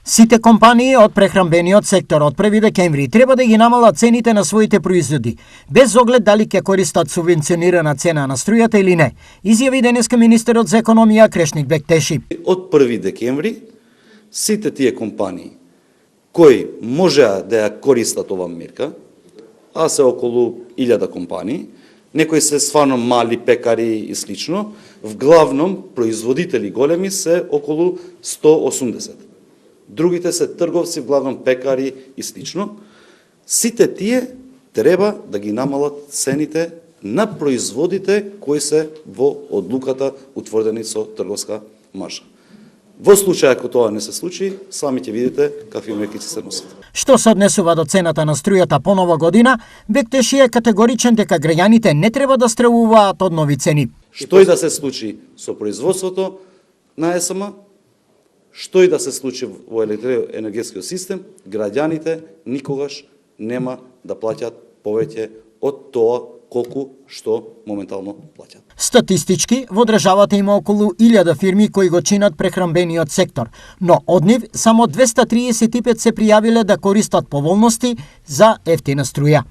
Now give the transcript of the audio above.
Сите компании од прехранбениот сектор од 1 декември треба да ги намалат цените на своите производи, без оглед дали ќе користат субвенционирана цена на струјата или не, изјави денеска министерот за економија Крешник Бектеши. Од 1 декември сите тие компании кои можеа да ја користат оваа мерка, а се околу 1000 компании, некои се стварно мали пекари и слично, вглавном производители големи се околу 180. Другите се трговци, вглавном пекари и слично. Сите тие треба да ги намалат цените на производите кои се во одлуката утврдени со трговска маржа. Во случај ако тоа не се случи, сами ќе видите какви мерки ќе се носат. Што се однесува до цената на струјата по нова година, Бектеши е категоричен дека граѓаните не треба да стравуваат од нови цени. Што и да се случи со производството на ЕСМ, што и да се случи во електроенергетскиот систем, граѓаните никогаш нема да плаќат повеќе од тоа колку што моментално плаќат. Статистички, во државата има околу 1000 фирми кои го чинат прехранбениот сектор, но од нив само 235 се пријавиле да користат поволности за ефтина струја.